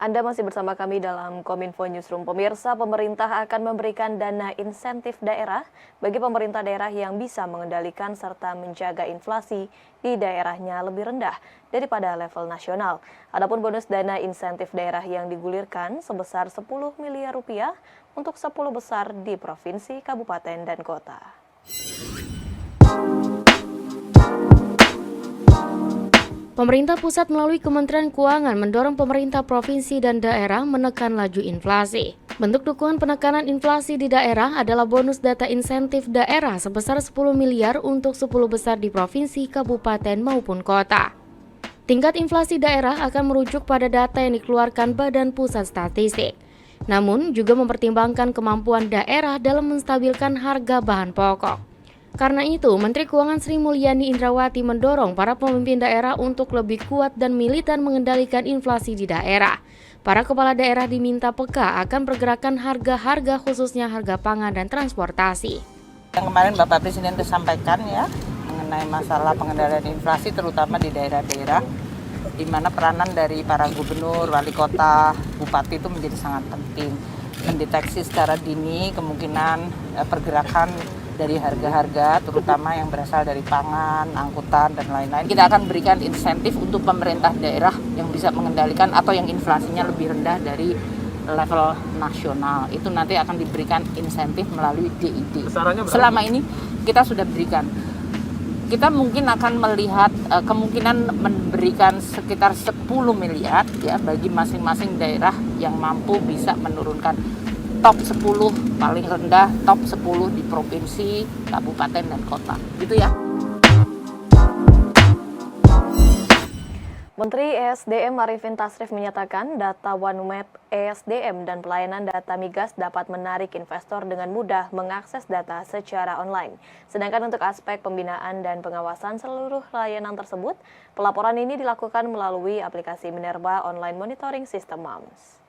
Anda masih bersama kami dalam Kominfo Newsroom. Pemirsa, pemerintah akan memberikan dana insentif daerah bagi pemerintah daerah yang bisa mengendalikan serta menjaga inflasi di daerahnya lebih rendah daripada level nasional. Adapun bonus dana insentif daerah yang digulirkan sebesar 10 miliar rupiah untuk 10 besar di provinsi, kabupaten, dan kota. Pemerintah pusat melalui Kementerian Keuangan mendorong pemerintah provinsi dan daerah menekan laju inflasi. Bentuk dukungan penekanan inflasi di daerah adalah bonus data insentif daerah sebesar 10 miliar untuk 10 besar di provinsi, kabupaten, maupun kota. Tingkat inflasi daerah akan merujuk pada data yang dikeluarkan Badan Pusat Statistik. Namun juga mempertimbangkan kemampuan daerah dalam menstabilkan harga bahan pokok. Karena itu, Menteri Keuangan Sri Mulyani Indrawati mendorong para pemimpin daerah untuk lebih kuat dan militan mengendalikan inflasi di daerah. Para kepala daerah diminta peka akan pergerakan harga-harga khususnya harga pangan dan transportasi. Yang kemarin Bapak Presiden sampaikan ya mengenai masalah pengendalian inflasi terutama di daerah-daerah di mana peranan dari para gubernur, wali kota, bupati itu menjadi sangat penting. Mendeteksi secara dini kemungkinan pergerakan dari harga-harga terutama yang berasal dari pangan, angkutan, dan lain-lain. Kita akan berikan insentif untuk pemerintah daerah yang bisa mengendalikan atau yang inflasinya lebih rendah dari level nasional. Itu nanti akan diberikan insentif melalui DID. Selama ini kita sudah berikan. Kita mungkin akan melihat kemungkinan memberikan sekitar 10 miliar ya bagi masing-masing daerah yang mampu bisa menurunkan top 10 paling rendah, top 10 di provinsi, kabupaten, dan kota. Gitu ya. Menteri ESDM Arifin Tasrif menyatakan data OneMap ESDM dan pelayanan data migas dapat menarik investor dengan mudah mengakses data secara online. Sedangkan untuk aspek pembinaan dan pengawasan seluruh layanan tersebut, pelaporan ini dilakukan melalui aplikasi Minerba Online Monitoring System MAMS.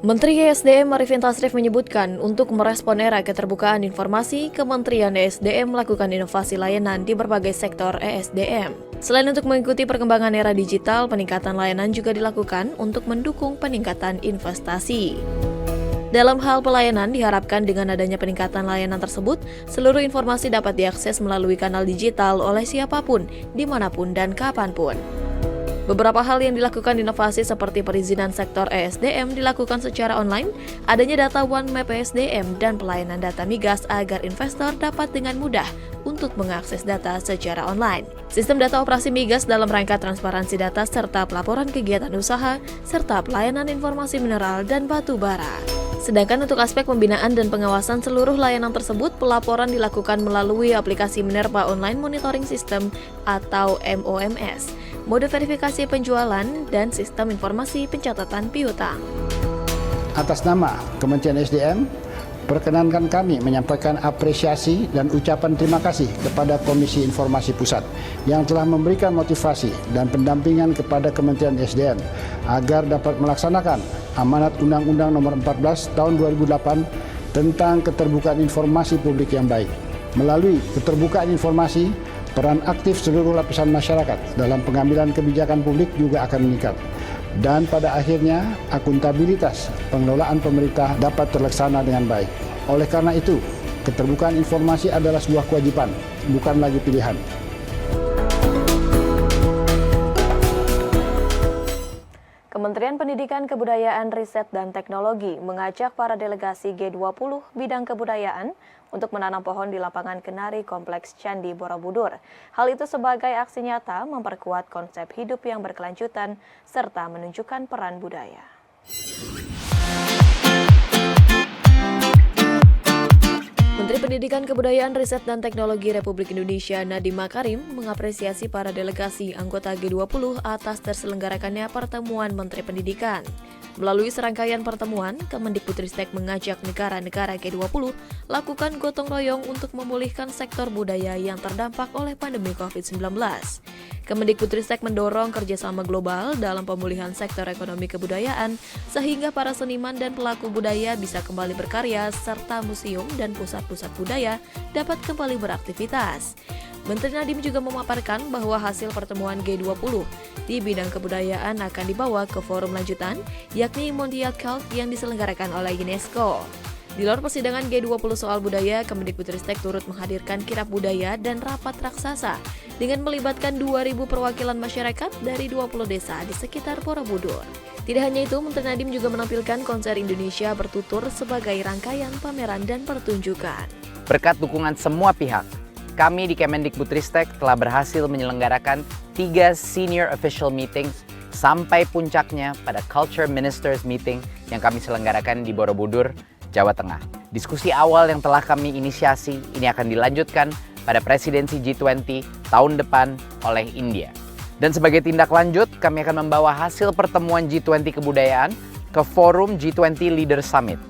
Menteri ESDM Arifin Tasrif menyebutkan untuk merespon era keterbukaan informasi, Kementerian ESDM melakukan inovasi layanan di berbagai sektor ESDM. Selain untuk mengikuti perkembangan era digital, peningkatan layanan juga dilakukan untuk mendukung peningkatan investasi. Dalam hal pelayanan, diharapkan dengan adanya peningkatan layanan tersebut, seluruh informasi dapat diakses melalui kanal digital oleh siapapun, dimanapun, dan kapanpun. Beberapa hal yang dilakukan inovasi seperti perizinan sektor ESDM dilakukan secara online, adanya data OneMap ESDM dan pelayanan data migas agar investor dapat dengan mudah untuk mengakses data secara online. Sistem data operasi migas dalam rangka transparansi data serta pelaporan kegiatan usaha, serta pelayanan informasi mineral dan batu bara. Sedangkan untuk aspek pembinaan dan pengawasan seluruh layanan tersebut, pelaporan dilakukan melalui aplikasi Minerba Online Monitoring System atau MOMS, mode verifikasi penjualan, dan sistem informasi pencatatan piutang. Atas nama Kementerian SDM, perkenankan kami menyampaikan apresiasi dan ucapan terima kasih kepada Komisi Informasi Pusat yang telah memberikan motivasi dan pendampingan kepada Kementerian SDM agar dapat melaksanakan amanat Undang-Undang Nomor 14 Tahun 2008 tentang keterbukaan informasi publik yang baik. Melalui keterbukaan informasi, peran aktif seluruh lapisan masyarakat dalam pengambilan kebijakan publik juga akan meningkat. Dan pada akhirnya, akuntabilitas pengelolaan pemerintah dapat terlaksana dengan baik. Oleh karena itu, keterbukaan informasi adalah sebuah kewajiban, bukan lagi pilihan. Kementerian Pendidikan, Kebudayaan, Riset, dan Teknologi mengajak para delegasi G20 bidang kebudayaan untuk menanam pohon di lapangan Kenari Kompleks Candi Borobudur. Hal itu sebagai aksi nyata memperkuat konsep hidup yang berkelanjutan serta menunjukkan peran budaya. Menteri Pendidikan, Kebudayaan, Riset, dan Teknologi Republik Indonesia Nadiem Makarim mengapresiasi para delegasi anggota G20 atas terselenggarakannya pertemuan Menteri Pendidikan. Melalui serangkaian pertemuan, Kemendikbudristek mengajak negara-negara G20 lakukan gotong royong untuk memulihkan sektor budaya yang terdampak oleh pandemi COVID-19. Kemendikbudristek mendorong kerjasama global dalam pemulihan sektor ekonomi kebudayaan sehingga para seniman dan pelaku budaya bisa kembali berkarya serta museum dan pusat-pusat budaya dapat kembali beraktivitas. Menteri Nadiem juga memaparkan bahwa hasil pertemuan G20 di bidang kebudayaan akan dibawa ke forum lanjutan, yakni Mondial Cult yang diselenggarakan oleh UNESCO. Di luar persidangan G20 soal budaya, Kemendikbudristek turut menghadirkan kirab budaya dan rapat raksasa dengan melibatkan 2.000 perwakilan masyarakat dari 20 desa di sekitar Borobudur. Tidak hanya itu, Menteri Nadiem juga menampilkan konser Indonesia bertutur sebagai rangkaian pameran dan pertunjukan. Berkat dukungan semua pihak, kami di Kemendikbudristek telah berhasil menyelenggarakan 3 senior official meetings sampai puncaknya pada Culture Ministers Meeting yang kami selenggarakan di Borobudur, Jawa Tengah. Diskusi awal yang telah kami inisiasi ini akan dilanjutkan pada presidensi G20 tahun depan oleh India. Dan sebagai tindak lanjut, kami akan membawa hasil pertemuan G20 kebudayaan ke forum G20 Leaders Summit.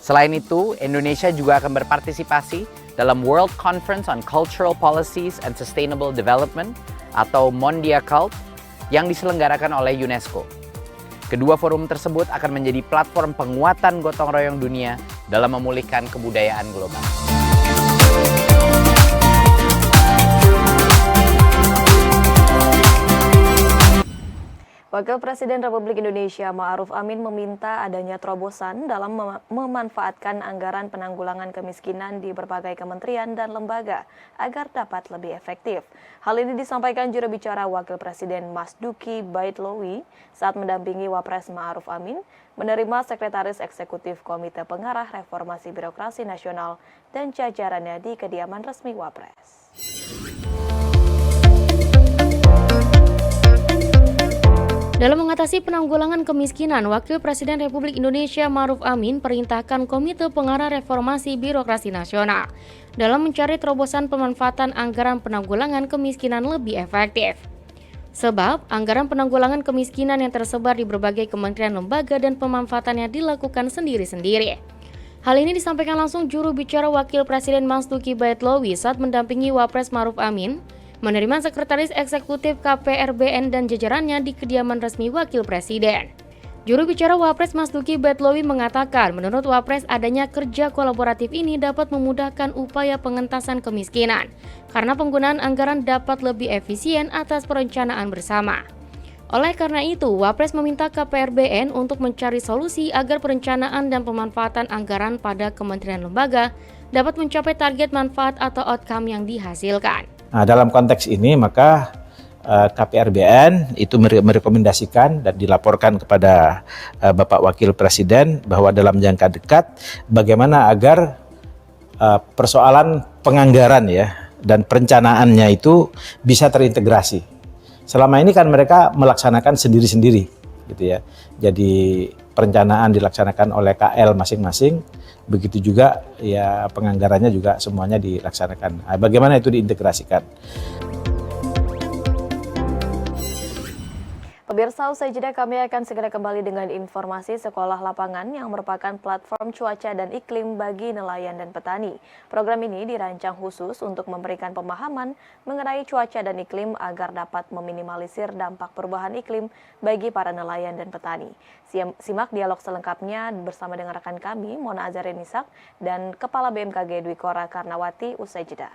Selain itu, Indonesia juga akan berpartisipasi dalam World Conference on Cultural Policies and Sustainable Development atau Mondial Cult yang diselenggarakan oleh UNESCO. Kedua forum tersebut akan menjadi platform penguatan gotong royong dunia dalam memulihkan kebudayaan global. Wakil Presiden Republik Indonesia Ma'ruf Amin meminta adanya terobosan dalam memanfaatkan anggaran penanggulangan kemiskinan di berbagai kementerian dan lembaga agar dapat lebih efektif. Hal ini disampaikan juru bicara Wakil Presiden Mas Duki Baitlawi saat mendampingi Wapres Ma'ruf Amin menerima Sekretaris Eksekutif Komite Pengarah Reformasi Birokrasi Nasional dan jajarannya di kediaman resmi Wapres. Dalam mengatasi penanggulangan kemiskinan, Wakil Presiden Republik Indonesia Ma'ruf Amin perintahkan Komite Pengarah Reformasi Birokrasi Nasional dalam mencari terobosan pemanfaatan anggaran penanggulangan kemiskinan lebih efektif. Sebab, anggaran penanggulangan kemiskinan yang tersebar di berbagai kementerian lembaga dan pemanfaatannya dilakukan sendiri-sendiri. Hal ini disampaikan langsung juru bicara Wakil Presiden Mas Duki Baitlawi saat mendampingi Wapres Ma'ruf Amin menerima Sekretaris Eksekutif KPRBN dan jajarannya di kediaman resmi Wakil Presiden. Juru bicara Wapres Mas Duki Baitlawi mengatakan menurut Wapres adanya kerja kolaboratif ini dapat memudahkan upaya pengentasan kemiskinan karena penggunaan anggaran dapat lebih efisien atas perencanaan bersama. Oleh karena itu, Wapres meminta KPRBN untuk mencari solusi agar perencanaan dan pemanfaatan anggaran pada kementerian lembaga dapat mencapai target manfaat atau outcome yang dihasilkan. Nah, dalam konteks ini maka KPRBN itu merekomendasikan dan dilaporkan kepada Bapak Wakil Presiden bahwa dalam jangka dekat bagaimana agar persoalan penganggaran ya dan perencanaannya itu bisa terintegrasi. Selama ini kan mereka melaksanakan sendiri-sendiri gitu ya. Jadi perencanaan dilaksanakan oleh KL masing-masing. Begitu juga ya penganggarannya juga semuanya dilaksanakan. Nah, bagaimana itu diintegrasikan? Pemirsa, usai jeda kami akan segera kembali dengan informasi Sekolah Lapangan yang merupakan platform cuaca dan iklim bagi nelayan dan petani. Program ini dirancang khusus untuk memberikan pemahaman mengenai cuaca dan iklim agar dapat meminimalisir dampak perubahan iklim bagi para nelayan dan petani. Simak dialog selengkapnya bersama dengan rekan kami, Mona Azharin Ishak dan Kepala BMKG Dwi Kora Karnawati usai jeda.